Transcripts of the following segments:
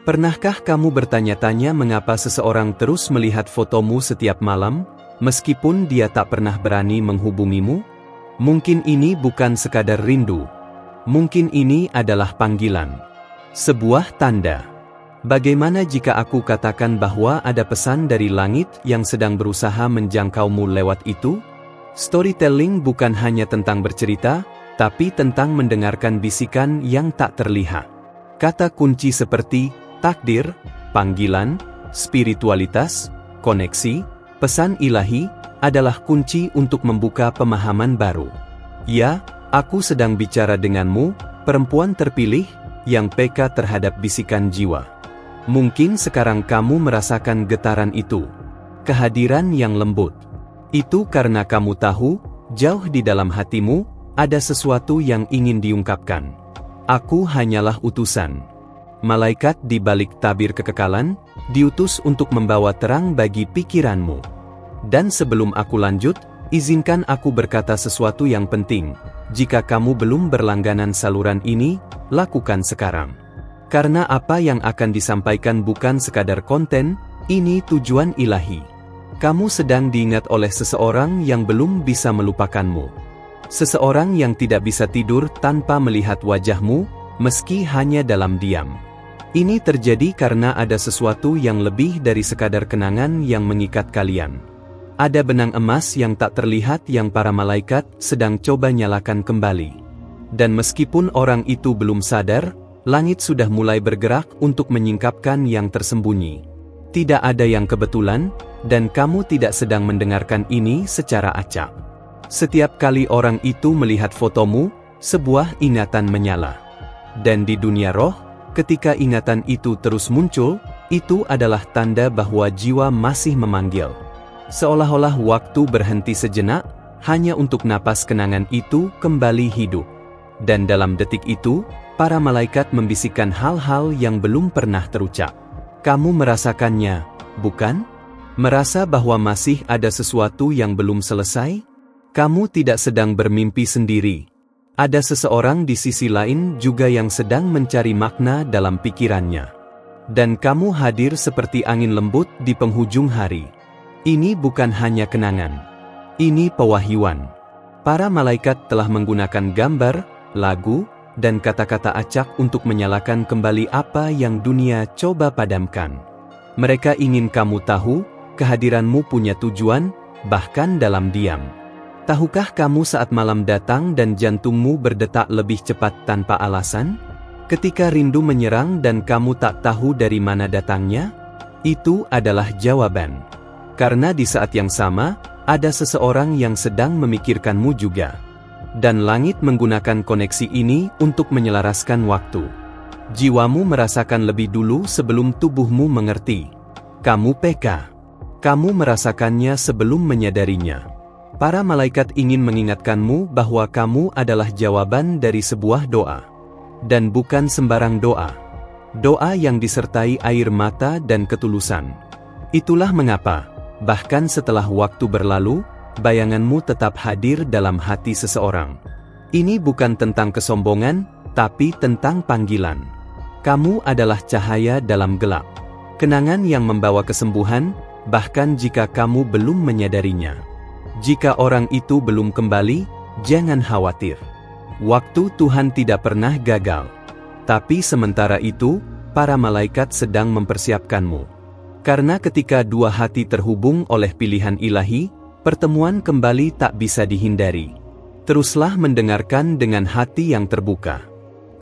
Pernahkah kamu bertanya-tanya mengapa seseorang terus melihat fotomu setiap malam, meskipun dia tak pernah berani menghubungimu? Mungkin ini bukan sekadar rindu. Mungkin ini adalah panggilan. Sebuah tanda. Bagaimana jika aku katakan bahwa ada pesan dari langit yang sedang berusaha menjangkaumu lewat itu? Storytelling bukan hanya tentang bercerita, tapi tentang mendengarkan bisikan yang tak terlihat. Kata kunci seperti takdir, panggilan, spiritualitas, koneksi, pesan ilahi, adalah kunci untuk membuka pemahaman baru. Ya, aku sedang bicara denganmu, perempuan terpilih, yang peka terhadap bisikan jiwa. Mungkin sekarang kamu merasakan getaran itu. Kehadiran yang lembut. Itu karena kamu tahu, jauh di dalam hatimu, ada sesuatu yang ingin diungkapkan. Aku hanyalah utusan. Malaikat di balik tabir kekekalan, diutus untuk membawa terang bagi pikiranmu. Dan sebelum aku lanjut, izinkan aku berkata sesuatu yang penting. Jika kamu belum berlangganan saluran ini, lakukan sekarang. Karena apa yang akan disampaikan bukan sekadar konten, ini tujuan ilahi. Kamu sedang diingat oleh seseorang yang belum bisa melupakanmu. Seseorang yang tidak bisa tidur tanpa melihat wajahmu, meski hanya dalam diam. Ini terjadi karena ada sesuatu yang lebih dari sekadar kenangan yang mengikat kalian. Ada benang emas yang tak terlihat yang para malaikat sedang coba nyalakan kembali. Dan meskipun orang itu belum sadar, langit sudah mulai bergerak untuk menyingkapkan yang tersembunyi. Tidak ada yang kebetulan, dan kamu tidak sedang mendengarkan ini secara acak. Setiap kali orang itu melihat fotomu, sebuah ingatan menyala. Dan di dunia roh, ketika ingatan itu terus muncul, itu adalah tanda bahwa jiwa masih memanggil. Seolah-olah waktu berhenti sejenak, hanya untuk napas kenangan itu kembali hidup. Dan dalam detik itu, para malaikat membisikkan hal-hal yang belum pernah terucap. Kamu merasakannya, bukan? Merasa bahwa masih ada sesuatu yang belum selesai? Kamu tidak sedang bermimpi sendiri. Ada seseorang di sisi lain juga yang sedang mencari makna dalam pikirannya. Dan kamu hadir seperti angin lembut di penghujung hari. Ini bukan hanya kenangan. Ini pewahyuan. Para malaikat telah menggunakan gambar, lagu, dan kata-kata acak untuk menyalakan kembali apa yang dunia coba padamkan. Mereka ingin kamu tahu, kehadiranmu punya tujuan, bahkan dalam diam. Tahukah kamu saat malam datang dan jantungmu berdetak lebih cepat tanpa alasan? Ketika rindu menyerang dan kamu tak tahu dari mana datangnya? Itu adalah jawaban. Karena di saat yang sama, ada seseorang yang sedang memikirkanmu juga. Dan langit menggunakan koneksi ini untuk menyelaraskan waktu. Jiwamu merasakan lebih dulu sebelum tubuhmu mengerti. Kamu peka. Kamu merasakannya sebelum menyadarinya. Para malaikat ingin mengingatkanmu bahwa kamu adalah jawaban dari sebuah doa. Dan bukan sembarang doa. Doa yang disertai air mata dan ketulusan. Itulah mengapa, bahkan setelah waktu berlalu, bayanganmu tetap hadir dalam hati seseorang. Ini bukan tentang kesombongan, tapi tentang panggilan. Kamu adalah cahaya dalam gelap. Kenangan yang membawa kesembuhan, bahkan jika kamu belum menyadarinya. Jika orang itu belum kembali, jangan khawatir. Waktu Tuhan tidak pernah gagal. Tapi sementara itu, para malaikat sedang mempersiapkanmu. Karena ketika dua hati terhubung oleh pilihan ilahi, pertemuan kembali tak bisa dihindari. Teruslah mendengarkan dengan hati yang terbuka.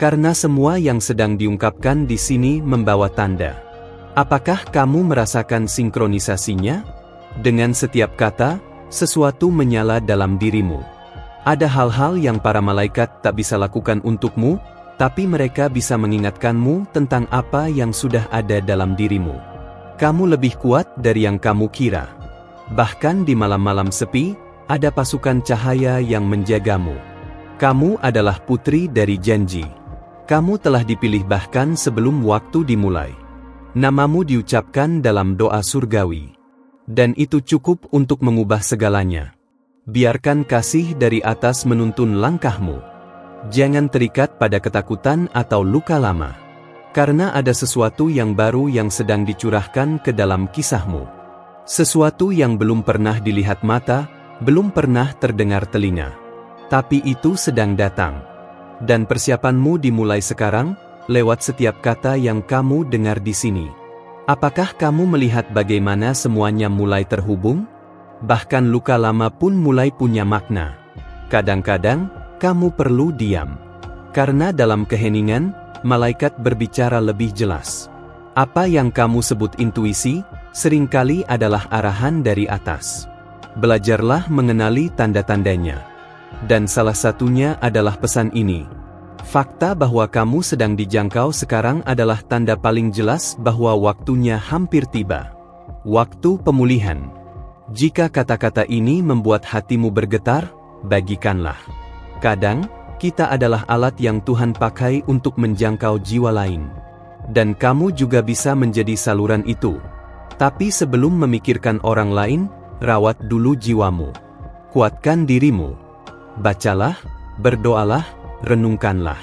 Karena semua yang sedang diungkapkan di sini membawa tanda. Apakah kamu merasakan sinkronisasinya? Dengan setiap kata, sesuatu menyala dalam dirimu. Ada hal-hal yang para malaikat tak bisa lakukan untukmu, tapi mereka bisa mengingatkanmu tentang apa yang sudah ada dalam dirimu. Kamu lebih kuat dari yang kamu kira. Bahkan di malam-malam sepi, ada pasukan cahaya yang menjagamu. Kamu adalah putri dari janji. Kamu telah dipilih bahkan sebelum waktu dimulai. Namamu diucapkan dalam doa surgawi. Dan itu cukup untuk mengubah segalanya. Biarkan kasih dari atas menuntun langkahmu. Jangan terikat pada ketakutan atau luka lama. Karena ada sesuatu yang baru yang sedang dicurahkan ke dalam kisahmu. Sesuatu yang belum pernah dilihat mata, belum pernah terdengar telinga. Tapi itu sedang datang. Dan persiapanmu dimulai sekarang, lewat setiap kata yang kamu dengar di sini. Apakah kamu melihat bagaimana semuanya mulai terhubung? Bahkan luka lama pun mulai punya makna. Kadang-kadang, kamu perlu diam. Karena dalam keheningan, malaikat berbicara lebih jelas. Apa yang kamu sebut intuisi, seringkali adalah arahan dari atas. Belajarlah mengenali tanda-tandanya. Dan salah satunya adalah pesan ini. Fakta bahwa kamu sedang dijangkau sekarang adalah tanda paling jelas bahwa waktunya hampir tiba. Waktu pemulihan. Jika kata-kata ini membuat hatimu bergetar, bagikanlah. Kadang, kita adalah alat yang Tuhan pakai untuk menjangkau jiwa lain. Dan kamu juga bisa menjadi saluran itu. Tapi sebelum memikirkan orang lain, rawat dulu jiwamu. Kuatkan dirimu. Bacalah, berdoalah, renungkanlah.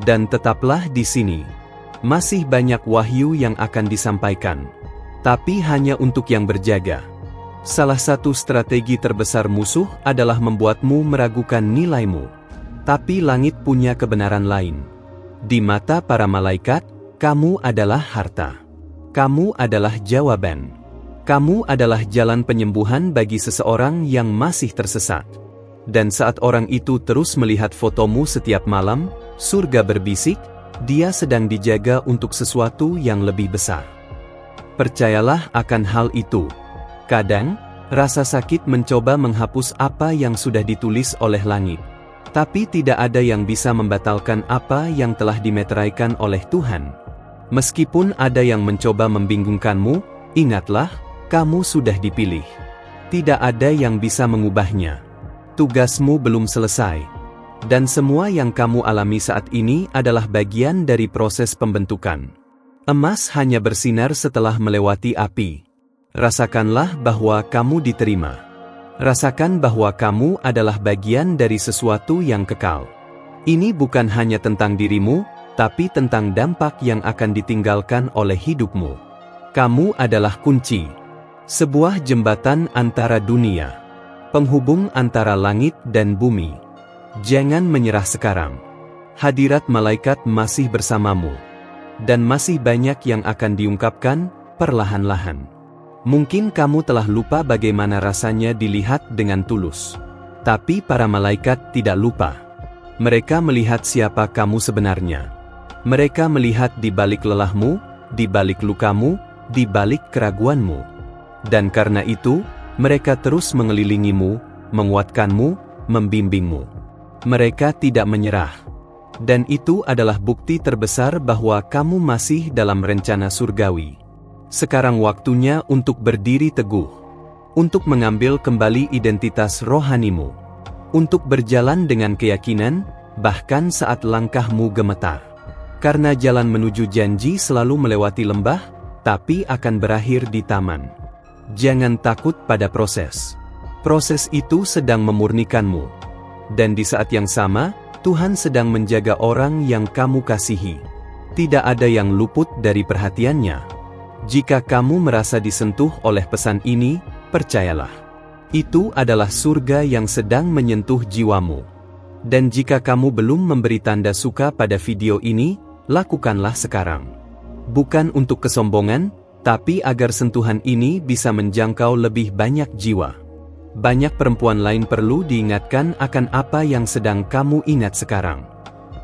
Dan tetaplah di sini. Masih banyak wahyu yang akan disampaikan. Tapi hanya untuk yang berjaga. Salah satu strategi terbesar musuh adalah membuatmu meragukan nilaimu. Tapi langit punya kebenaran lain. Di mata para malaikat, kamu adalah harta. Kamu adalah jawaban. Kamu adalah jalan penyembuhan bagi seseorang yang masih tersesat. Dan saat orang itu terus melihat fotomu setiap malam, surga berbisik, dia sedang dijaga untuk sesuatu yang lebih besar. Percayalah akan hal itu. Kadang, rasa sakit mencoba menghapus apa yang sudah ditulis oleh langit. Tapi tidak ada yang bisa membatalkan apa yang telah dimeteraikan oleh Tuhan. Meskipun ada yang mencoba membingungkanmu, ingatlah, kamu sudah dipilih. Tidak ada yang bisa mengubahnya. Tugasmu belum selesai. Dan semua yang kamu alami saat ini adalah bagian dari proses pembentukan. Emas hanya bersinar setelah melewati api. Rasakanlah bahwa kamu diterima. Rasakan bahwa kamu adalah bagian dari sesuatu yang kekal. Ini bukan hanya tentang dirimu, tapi tentang dampak yang akan ditinggalkan oleh hidupmu. Kamu adalah kunci. Sebuah jembatan antara dunia. Penghubung antara langit dan bumi. Jangan menyerah sekarang. Hadirat malaikat masih bersamamu. Dan masih banyak yang akan diungkapkan, perlahan-lahan. Mungkin kamu telah lupa bagaimana rasanya dilihat dengan tulus. Tapi para malaikat tidak lupa. Mereka melihat siapa kamu sebenarnya. Mereka melihat di balik lelahmu, di balik lukamu, di balik keraguanmu. Dan karena itu, mereka terus mengelilingimu, menguatkanmu, membimbingmu. Mereka tidak menyerah. Dan itu adalah bukti terbesar bahwa kamu masih dalam rencana surgawi. Sekarang waktunya untuk berdiri teguh. Untuk mengambil kembali identitas rohanimu. Untuk berjalan dengan keyakinan, bahkan saat langkahmu gemetar. Karena jalan menuju janji selalu melewati lembah, tapi akan berakhir di taman. Jangan takut pada proses. Proses itu sedang memurnikanmu. Dan di saat yang sama, Tuhan sedang menjaga orang yang kamu kasihi. Tidak ada yang luput dari perhatiannya. Jika kamu merasa disentuh oleh pesan ini, percayalah. Itu adalah surga yang sedang menyentuh jiwamu. Dan jika kamu belum memberi tanda suka pada video ini, lakukanlah sekarang. Bukan untuk kesombongan, tapi agar sentuhan ini bisa menjangkau lebih banyak jiwa. Banyak perempuan lain perlu diingatkan akan apa yang sedang kamu ingat sekarang.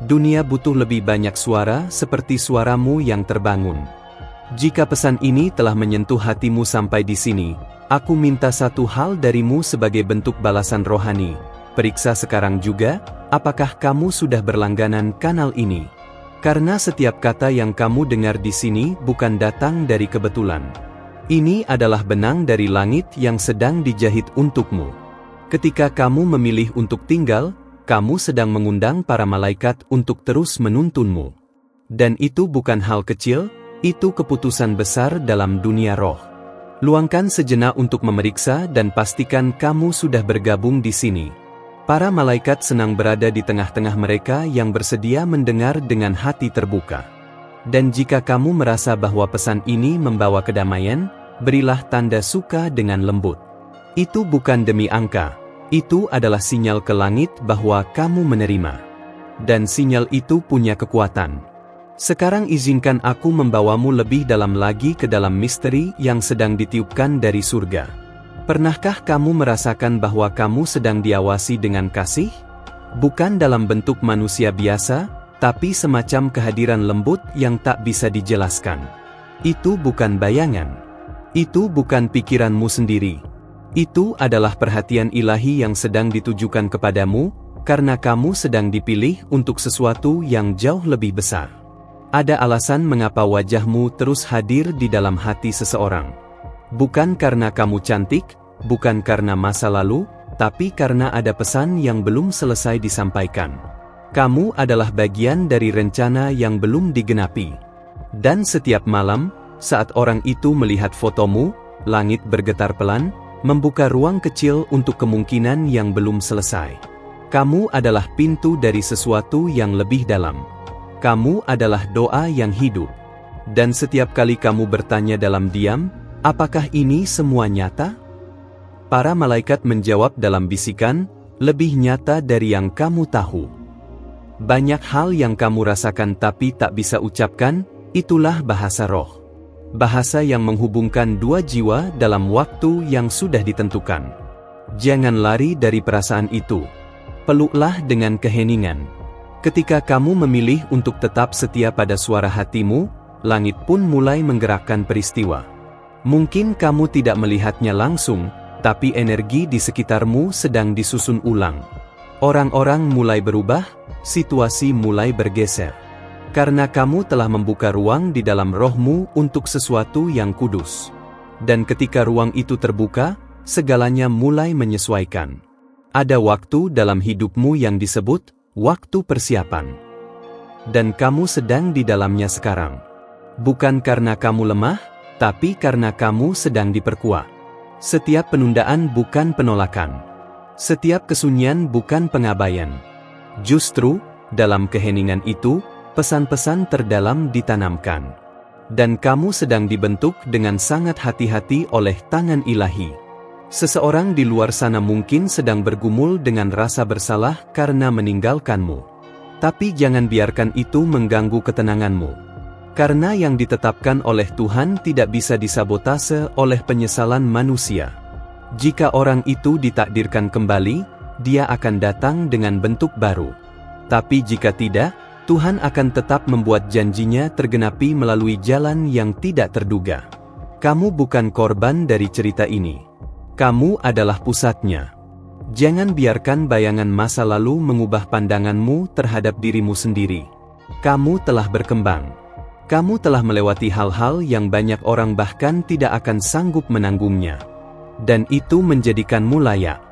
Dunia butuh lebih banyak suara seperti suaramu yang terbangun. Jika pesan ini telah menyentuh hatimu sampai di sini, aku minta satu hal darimu sebagai bentuk balasan rohani. Periksa sekarang juga, apakah kamu sudah berlangganan kanal ini. Karena setiap kata yang kamu dengar di sini bukan datang dari kebetulan. Ini adalah benang dari langit yang sedang dijahit untukmu. Ketika kamu memilih untuk tinggal, kamu sedang mengundang para malaikat untuk terus menuntunmu. Dan itu bukan hal kecil, itu keputusan besar dalam dunia roh. Luangkan sejenak untuk memeriksa dan pastikan kamu sudah bergabung di sini. Para malaikat senang berada di tengah-tengah mereka yang bersedia mendengar dengan hati terbuka. Dan jika kamu merasa bahwa pesan ini membawa kedamaian, berilah tanda suka dengan lembut. Itu bukan demi angka, itu adalah sinyal ke langit bahwa kamu menerima. Dan sinyal itu punya kekuatan. Sekarang izinkan aku membawamu lebih dalam lagi ke dalam misteri yang sedang ditiupkan dari surga. Pernahkah kamu merasakan bahwa kamu sedang diawasi dengan kasih? Bukan dalam bentuk manusia biasa, tapi semacam kehadiran lembut yang tak bisa dijelaskan. Itu bukan bayangan. Itu bukan pikiranmu sendiri. Itu adalah perhatian ilahi yang sedang ditujukan kepadamu, karena kamu sedang dipilih untuk sesuatu yang jauh lebih besar. Ada alasan mengapa wajahmu terus hadir di dalam hati seseorang. Bukan karena kamu cantik, bukan karena masa lalu, tapi karena ada pesan yang belum selesai disampaikan. Kamu adalah bagian dari rencana yang belum digenapi. Dan setiap malam, saat orang itu melihat fotomu, langit bergetar pelan, membuka ruang kecil untuk kemungkinan yang belum selesai. Kamu adalah pintu dari sesuatu yang lebih dalam. Kamu adalah doa yang hidup. Dan setiap kali kamu bertanya dalam diam, apakah ini semua nyata? Para malaikat menjawab dalam bisikan, lebih nyata dari yang kamu tahu. Banyak hal yang kamu rasakan tapi tak bisa ucapkan, itulah bahasa roh. Bahasa yang menghubungkan dua jiwa dalam waktu yang sudah ditentukan. Jangan lari dari perasaan itu. Peluklah dengan keheningan. Ketika kamu memilih untuk tetap setia pada suara hatimu, langit pun mulai menggerakkan peristiwa. Mungkin kamu tidak melihatnya langsung, tapi energi di sekitarmu sedang disusun ulang. Orang-orang mulai berubah, situasi mulai bergeser. Karena kamu telah membuka ruang di dalam rohmu untuk sesuatu yang kudus. Dan ketika ruang itu terbuka, segalanya mulai menyesuaikan. Ada waktu dalam hidupmu yang disebut waktu persiapan. Dan kamu sedang di dalamnya sekarang. Bukan karena kamu lemah, tapi karena kamu sedang diperkuat. Setiap penundaan bukan penolakan. Setiap kesunyian bukan pengabaian. Justru, dalam keheningan itu, pesan-pesan terdalam ditanamkan. Dan kamu sedang dibentuk dengan sangat hati-hati oleh tangan ilahi. Seseorang di luar sana mungkin sedang bergumul dengan rasa bersalah karena meninggalkanmu. Tapi jangan biarkan itu mengganggu ketenanganmu. Karena yang ditetapkan oleh Tuhan tidak bisa disabotase oleh penyesalan manusia. Jika orang itu ditakdirkan kembali, dia akan datang dengan bentuk baru. Tapi jika tidak, Tuhan akan tetap membuat janjinya tergenapi melalui jalan yang tidak terduga. Kamu bukan korban dari cerita ini. Kamu adalah pusatnya. Jangan biarkan bayangan masa lalu mengubah pandanganmu terhadap dirimu sendiri. Kamu telah berkembang. Kamu telah melewati hal-hal yang banyak orang bahkan tidak akan sanggup menanggungnya. Dan itu menjadikanmu layak.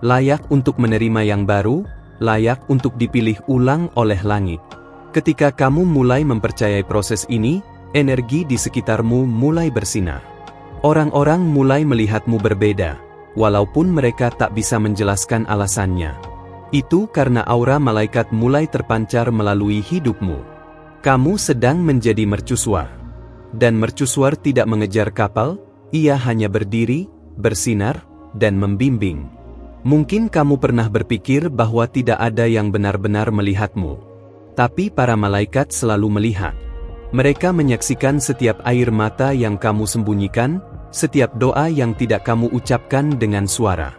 Layak untuk menerima yang baru, layak untuk dipilih ulang oleh langit. Ketika kamu mulai mempercayai proses ini, energi di sekitarmu mulai bersinar. Orang-orang mulai melihatmu berbeda, walaupun mereka tak bisa menjelaskan alasannya. Itu karena aura malaikat mulai terpancar melalui hidupmu. Kamu sedang menjadi mercusuar. Dan mercusuar tidak mengejar kapal, ia hanya berdiri, bersinar, dan membimbing. Mungkin kamu pernah berpikir bahwa tidak ada yang benar-benar melihatmu. Tapi para malaikat selalu melihat. Mereka menyaksikan setiap air mata yang kamu sembunyikan, setiap doa yang tidak kamu ucapkan dengan suara.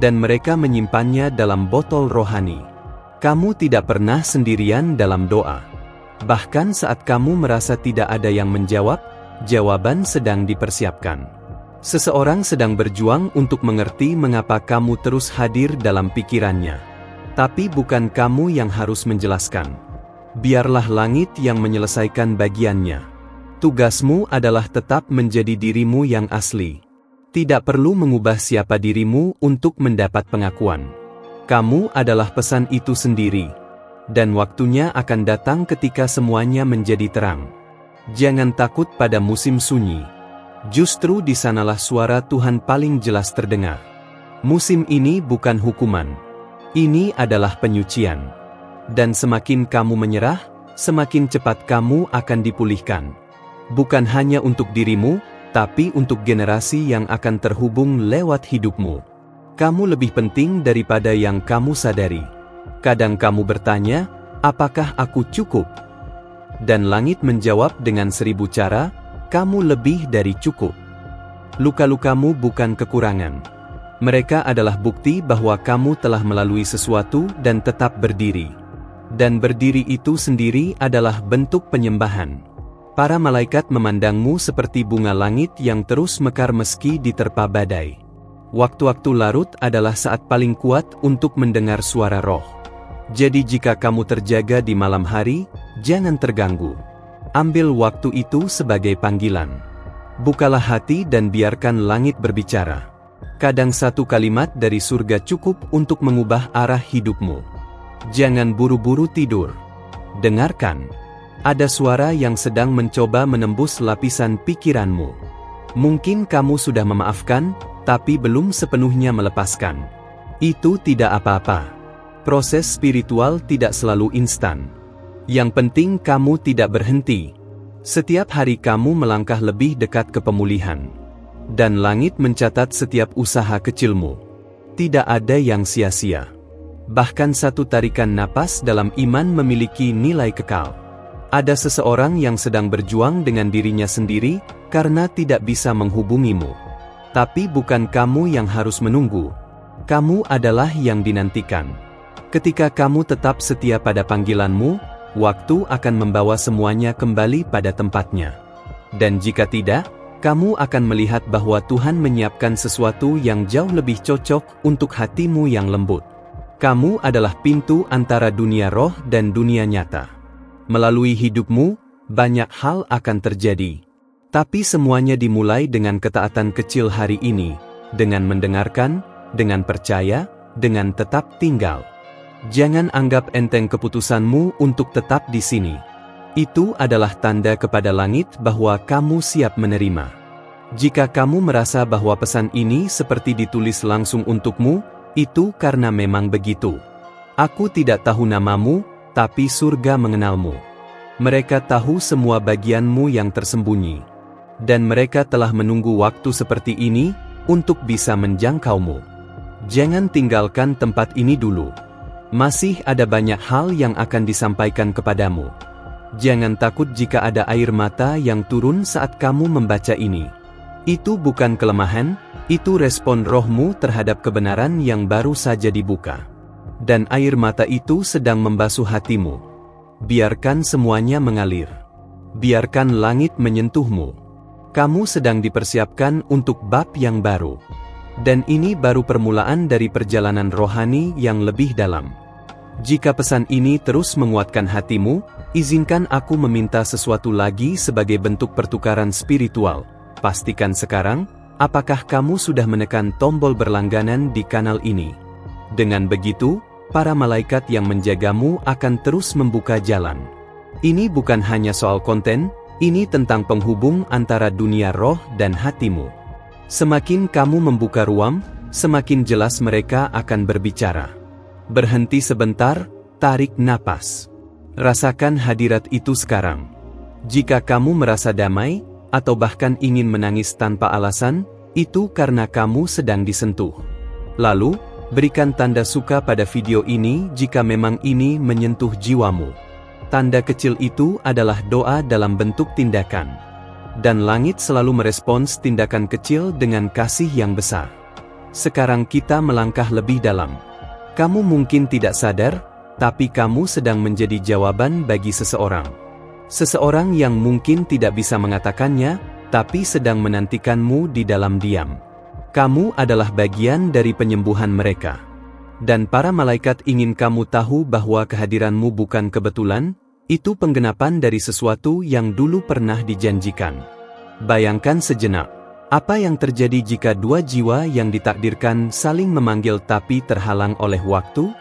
Dan mereka menyimpannya dalam botol rohani. Kamu tidak pernah sendirian dalam doa. Bahkan saat kamu merasa tidak ada yang menjawab, jawaban sedang dipersiapkan. Seseorang sedang berjuang untuk mengerti mengapa kamu terus hadir dalam pikirannya. Tapi bukan kamu yang harus menjelaskan. Biarlah langit yang menyelesaikan bagiannya. Tugasmu adalah tetap menjadi dirimu yang asli. Tidak perlu mengubah siapa dirimu untuk mendapat pengakuan. Kamu adalah pesan itu sendiri. Dan waktunya akan datang ketika semuanya menjadi terang. Jangan takut pada musim sunyi. Justru di sanalah suara Tuhan paling jelas terdengar. Musim ini bukan hukuman. Ini adalah penyucian. Dan semakin kamu menyerah, semakin cepat kamu akan dipulihkan. Bukan hanya untuk dirimu, tapi untuk generasi yang akan terhubung lewat hidupmu. Kamu lebih penting daripada yang kamu sadari. Kadang kamu bertanya, apakah aku cukup? Dan langit menjawab dengan 1000 cara, kamu lebih dari cukup. Luka-lukamu bukan kekurangan. Mereka adalah bukti bahwa kamu telah melalui sesuatu dan tetap berdiri. Dan berdiri itu sendiri adalah bentuk penyembahan. Para malaikat memandangmu seperti bunga langit yang terus mekar meski diterpa badai. Waktu-waktu larut adalah saat paling kuat untuk mendengar suara roh. Jadi jika kamu terjaga di malam hari, jangan terganggu. Ambil waktu itu sebagai panggilan. Bukalah hati dan biarkan langit berbicara. Kadang satu kalimat dari surga cukup untuk mengubah arah hidupmu. Jangan buru-buru tidur. Dengarkan. Ada suara yang sedang mencoba menembus lapisan pikiranmu. Mungkin kamu sudah memaafkan, tapi belum sepenuhnya melepaskan. Itu tidak apa-apa. Proses spiritual tidak selalu instan. Yang penting kamu tidak berhenti. Setiap hari kamu melangkah lebih dekat ke pemulihan. Dan langit mencatat setiap usaha kecilmu. Tidak ada yang sia-sia. Bahkan satu tarikan napas dalam iman memiliki nilai kekal. Ada seseorang yang sedang berjuang dengan dirinya sendiri karena tidak bisa menghubungimu. Tapi bukan kamu yang harus menunggu. Kamu adalah yang dinantikan. Ketika kamu tetap setia pada panggilanmu, waktu akan membawa semuanya kembali pada tempatnya. Dan jika tidak, kamu akan melihat bahwa Tuhan menyiapkan sesuatu yang jauh lebih cocok untuk hatimu yang lembut. Kamu adalah pintu antara dunia roh dan dunia nyata. Melalui hidupmu, banyak hal akan terjadi. Tapi semuanya dimulai dengan ketaatan kecil hari ini, dengan mendengarkan, dengan percaya, dengan tetap tinggal. Jangan anggap enteng keputusanmu untuk tetap di sini. Itu adalah tanda kepada langit bahwa kamu siap menerima. Jika kamu merasa bahwa pesan ini seperti ditulis langsung untukmu, itu karena memang begitu. Aku tidak tahu namamu, tapi surga mengenalmu. Mereka tahu semua bagianmu yang tersembunyi. Dan mereka telah menunggu waktu seperti ini untuk bisa menjangkaumu. Jangan tinggalkan tempat ini dulu. Masih ada banyak hal yang akan disampaikan kepadamu. Jangan takut jika ada air mata yang turun saat kamu membaca ini. Itu bukan kelemahan, itu respon rohmu terhadap kebenaran yang baru saja dibuka. Dan air mata itu sedang membasuh hatimu. Biarkan semuanya mengalir. Biarkan langit menyentuhmu. Kamu sedang dipersiapkan untuk bab yang baru. Dan ini baru permulaan dari perjalanan rohani yang lebih dalam. Jika pesan ini terus menguatkan hatimu, izinkan aku meminta sesuatu lagi sebagai bentuk pertukaran spiritual. Pastikan sekarang, apakah kamu sudah menekan tombol berlangganan di kanal ini? Dengan begitu, para malaikat yang menjagamu akan terus membuka jalan. Ini bukan hanya soal konten, ini tentang penghubung antara dunia roh dan hatimu. Semakin kamu membuka ruang, semakin jelas mereka akan berbicara. Berhenti sebentar, tarik napas. Rasakan hadirat itu sekarang. Jika kamu merasa damai, atau bahkan ingin menangis tanpa alasan, itu karena kamu sedang disentuh. Lalu, berikan tanda suka pada video ini jika memang ini menyentuh jiwamu. Tanda kecil itu adalah doa dalam bentuk tindakan. Dan langit selalu merespons tindakan kecil dengan kasih yang besar. Sekarang kita melangkah lebih dalam. Kamu mungkin tidak sadar, tapi kamu sedang menjadi jawaban bagi seseorang. Seseorang yang mungkin tidak bisa mengatakannya, tapi sedang menantikanmu di dalam diam. Kamu adalah bagian dari penyembuhan mereka. Dan para malaikat ingin kamu tahu bahwa kehadiranmu bukan kebetulan, itu penggenapan dari sesuatu yang dulu pernah dijanjikan. Bayangkan sejenak, apa yang terjadi jika dua jiwa yang ditakdirkan saling memanggil tapi terhalang oleh waktu?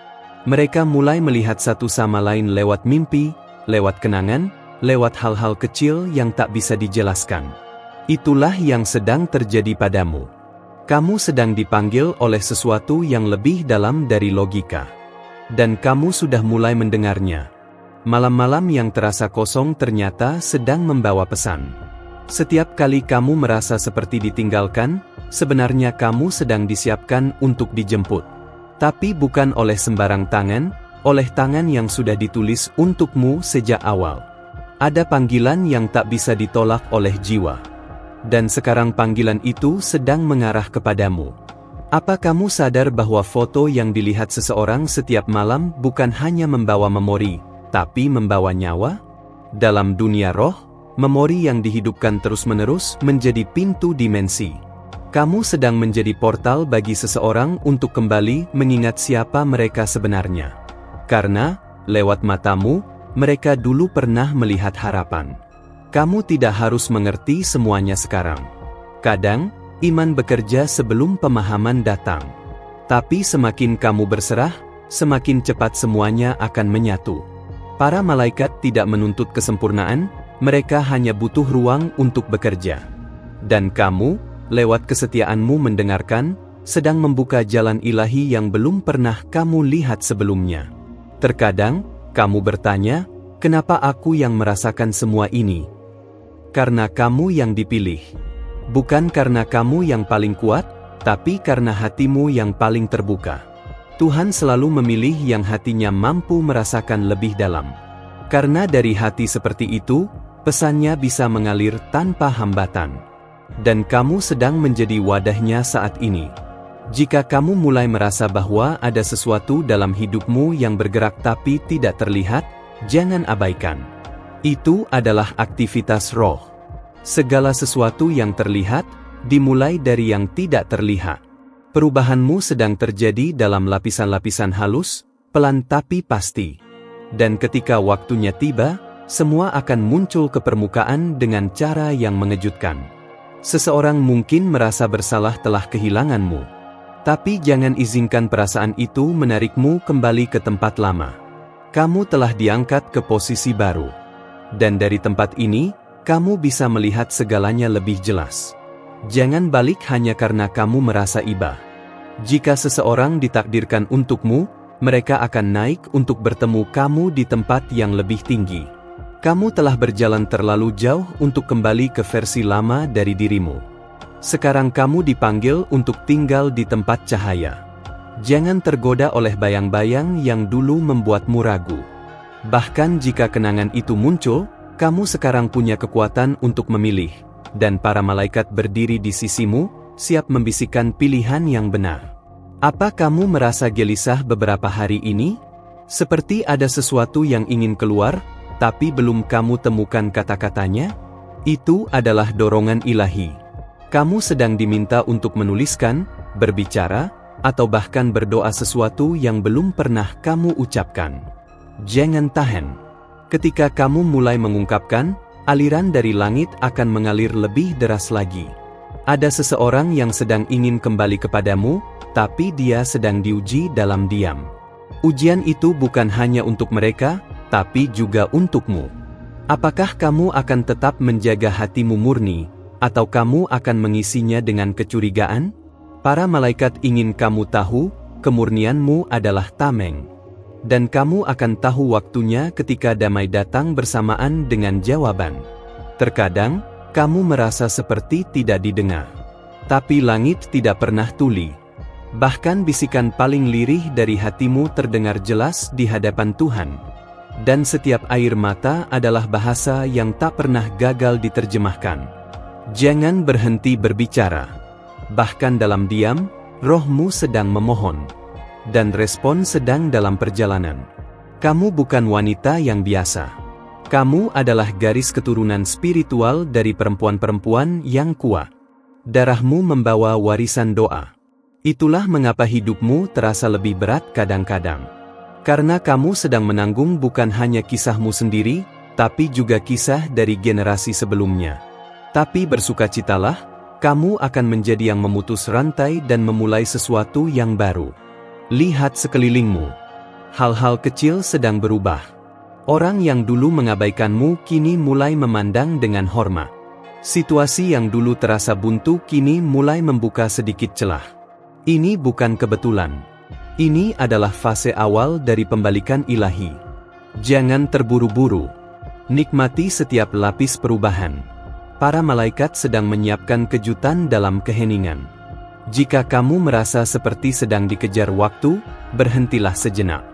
Mereka mulai melihat satu sama lain lewat mimpi, lewat kenangan, lewat hal-hal kecil yang tak bisa dijelaskan. Itulah yang sedang terjadi padamu. Kamu sedang dipanggil oleh sesuatu yang lebih dalam dari logika. Dan kamu sudah mulai mendengarnya. Malam-malam yang terasa kosong ternyata sedang membawa pesan. Setiap kali kamu merasa seperti ditinggalkan, sebenarnya kamu sedang disiapkan untuk dijemput. Tapi bukan oleh sembarang tangan, oleh tangan yang sudah ditulis untukmu sejak awal. Ada panggilan yang tak bisa ditolak oleh jiwa. Dan sekarang panggilan itu sedang mengarah kepadamu. Apa kamu sadar bahwa foto yang dilihat seseorang setiap malam bukan hanya membawa memori, tapi membawa nyawa? Dalam dunia roh, memori yang dihidupkan terus-menerus menjadi pintu dimensi. Kamu sedang menjadi portal bagi seseorang untuk kembali mengingat siapa mereka sebenarnya. Karena, lewat matamu, mereka dulu pernah melihat harapan. Kamu tidak harus mengerti semuanya sekarang. Kadang, iman bekerja sebelum pemahaman datang. Tapi semakin kamu berserah, semakin cepat semuanya akan menyatu. Para malaikat tidak menuntut kesempurnaan, mereka hanya butuh ruang untuk bekerja. Dan kamu, lewat kesetiaanmu mendengarkan, sedang membuka jalan ilahi yang belum pernah kamu lihat sebelumnya. Terkadang, kamu bertanya, kenapa aku yang merasakan semua ini? Karena kamu yang dipilih. Bukan karena kamu yang paling kuat, tapi karena hatimu yang paling terbuka. Tuhan selalu memilih yang hatinya mampu merasakan lebih dalam. Karena dari hati seperti itu, pesannya bisa mengalir tanpa hambatan. Dan kamu sedang menjadi wadahnya saat ini. Jika kamu mulai merasa bahwa ada sesuatu dalam hidupmu yang bergerak tapi tidak terlihat, jangan abaikan. Itu adalah aktivitas roh. Segala sesuatu yang terlihat, dimulai dari yang tidak terlihat. Perubahanmu sedang terjadi dalam lapisan-lapisan halus, pelan tapi pasti. Dan ketika waktunya tiba, semua akan muncul ke permukaan dengan cara yang mengejutkan. Seseorang mungkin merasa bersalah telah kehilanganmu. Tapi jangan izinkan perasaan itu menarikmu kembali ke tempat lama. Kamu telah diangkat ke posisi baru. Dan dari tempat ini, kamu bisa melihat segalanya lebih jelas. Jangan balik hanya karena kamu merasa iba. Jika seseorang ditakdirkan untukmu, mereka akan naik untuk bertemu kamu di tempat yang lebih tinggi. Kamu telah berjalan terlalu jauh untuk kembali ke versi lama dari dirimu. Sekarang kamu dipanggil untuk tinggal di tempat cahaya. Jangan tergoda oleh bayang-bayang yang dulu membuatmu ragu. Bahkan jika kenangan itu muncul, kamu sekarang punya kekuatan untuk memilih. Dan para malaikat berdiri di sisimu, siap membisikkan pilihan yang benar. Apa kamu merasa gelisah beberapa hari ini? Seperti ada sesuatu yang ingin keluar, tapi belum kamu temukan kata-katanya? Itu adalah dorongan ilahi. Kamu sedang diminta untuk menuliskan, berbicara, atau bahkan berdoa sesuatu yang belum pernah kamu ucapkan. Jangan tahan. Ketika kamu mulai mengungkapkan, aliran dari langit akan mengalir lebih deras lagi. Ada seseorang yang sedang ingin kembali kepadamu, tapi dia sedang diuji dalam diam. Ujian itu bukan hanya untuk mereka, tapi juga untukmu. Apakah kamu akan tetap menjaga hatimu murni, atau kamu akan mengisinya dengan kecurigaan? Para malaikat ingin kamu tahu, kemurnianmu adalah tameng. Dan kamu akan tahu waktunya ketika damai datang bersamaan dengan jawaban. Terkadang, kamu merasa seperti tidak didengar. Tapi langit tidak pernah tuli. Bahkan bisikan paling lirih dari hatimu terdengar jelas di hadapan Tuhan. Dan setiap air mata adalah bahasa yang tak pernah gagal diterjemahkan. Jangan berhenti berbicara. Bahkan dalam diam, rohmu sedang memohon. Dan respon sedang dalam perjalanan. Kamu bukan wanita yang biasa. Kamu adalah garis keturunan spiritual dari perempuan-perempuan yang kuat. Darahmu membawa warisan doa. Itulah mengapa hidupmu terasa lebih berat kadang-kadang. Karena kamu sedang menanggung bukan hanya kisahmu sendiri, tapi juga kisah dari generasi sebelumnya. Tapi bersukacitalah, kamu akan menjadi yang memutus rantai dan memulai sesuatu yang baru. Lihat sekelilingmu. Hal-hal kecil sedang berubah. Orang yang dulu mengabaikanmu kini mulai memandang dengan hormat. Situasi yang dulu terasa buntu kini mulai membuka sedikit celah. Ini bukan kebetulan. Ini adalah fase awal dari pembalikan ilahi. Jangan terburu-buru. Nikmati setiap lapis perubahan. Para malaikat sedang menyiapkan kejutan dalam keheningan. Jika kamu merasa seperti sedang dikejar waktu, berhentilah sejenak.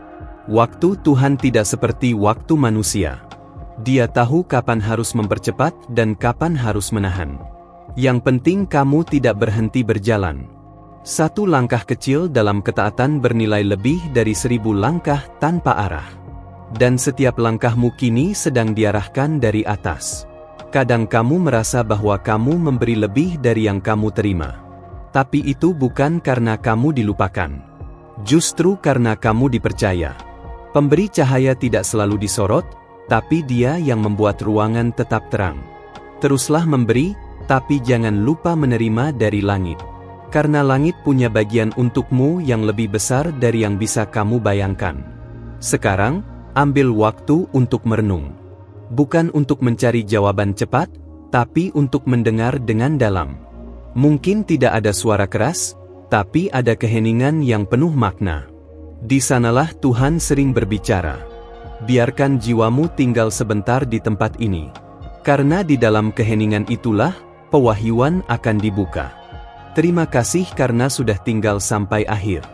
Waktu Tuhan tidak seperti waktu manusia. Dia tahu kapan harus mempercepat dan kapan harus menahan. Yang penting kamu tidak berhenti berjalan. Satu langkah kecil dalam ketaatan bernilai lebih dari 1000 langkah tanpa arah. Dan setiap langkahmu kini sedang diarahkan dari atas. Kadang kamu merasa bahwa kamu memberi lebih dari yang kamu terima. Tapi itu bukan karena kamu dilupakan. Justru karena kamu dipercaya. Pemberi cahaya tidak selalu disorot, tapi Dia yang membuat ruangan tetap terang. Teruslah memberi, tapi jangan lupa menerima dari langit. Karena langit punya bagian untukmu yang lebih besar dari yang bisa kamu bayangkan. Sekarang, ambil waktu untuk merenung. Bukan untuk mencari jawaban cepat, tapi untuk mendengar dengan dalam. Mungkin tidak ada suara keras, tapi ada keheningan yang penuh makna. Di sanalah Tuhan sering berbicara. Biarkan jiwamu tinggal sebentar di tempat ini. Karena di dalam keheningan itulah, pewahyuan akan dibuka. Terima kasih karena sudah tinggal sampai akhir.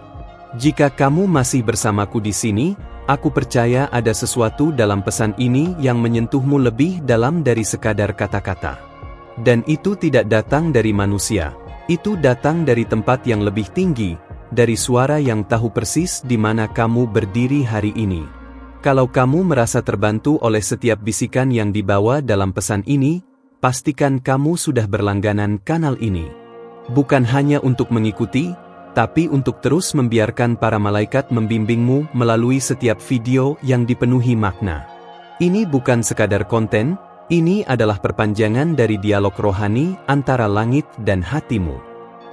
Jika kamu masih bersamaku di sini, aku percaya ada sesuatu dalam pesan ini yang menyentuhmu lebih dalam dari sekadar kata-kata. Dan itu tidak datang dari manusia, itu datang dari tempat yang lebih tinggi, dari suara yang tahu persis di mana kamu berdiri hari ini. Kalau kamu merasa terbantu oleh setiap bisikan yang dibawa dalam pesan ini, pastikan kamu sudah berlangganan kanal ini. Bukan hanya untuk mengikuti, tapi untuk terus membiarkan para malaikat membimbingmu melalui setiap video yang dipenuhi makna. Ini bukan sekadar konten, ini adalah perpanjangan dari dialog rohani antara langit dan hatimu.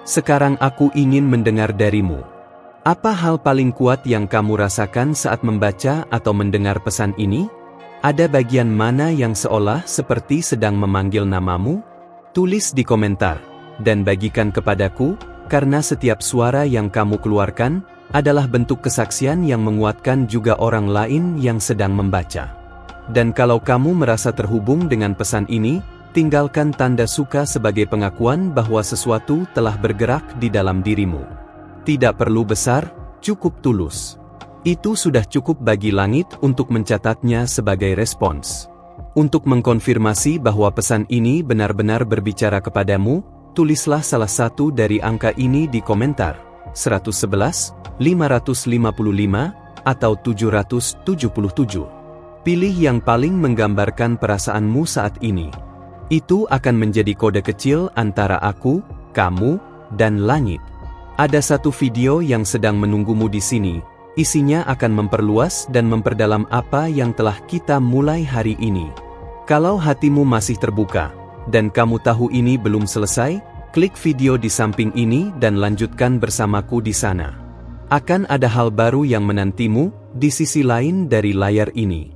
Sekarang aku ingin mendengar darimu. Apa hal paling kuat yang kamu rasakan saat membaca atau mendengar pesan ini? Ada bagian mana yang seolah seperti sedang memanggil namamu? Tulis di komentar, dan bagikan kepadaku, karena setiap suara yang kamu keluarkan adalah bentuk kesaksian yang menguatkan juga orang lain yang sedang membaca. Dan kalau kamu merasa terhubung dengan pesan ini, tinggalkan tanda suka sebagai pengakuan bahwa sesuatu telah bergerak di dalam dirimu. Tidak perlu besar, cukup tulus. Itu sudah cukup bagi langit untuk mencatatnya sebagai respons. Untuk mengkonfirmasi bahwa pesan ini benar-benar berbicara kepadamu, tulislah salah satu dari angka ini di komentar, 111, 555, atau 777. Pilih yang paling menggambarkan perasaanmu saat ini. Itu akan menjadi kode kecil antara aku, kamu, dan langit. Ada satu video yang sedang menunggumu di sini, isinya akan memperluas dan memperdalam apa yang telah kita mulai hari ini. Kalau hatimu masih terbuka, dan kamu tahu ini belum selesai, klik video di samping ini dan lanjutkan bersamaku di sana. Akan ada hal baru yang menantimu di sisi lain dari layar ini.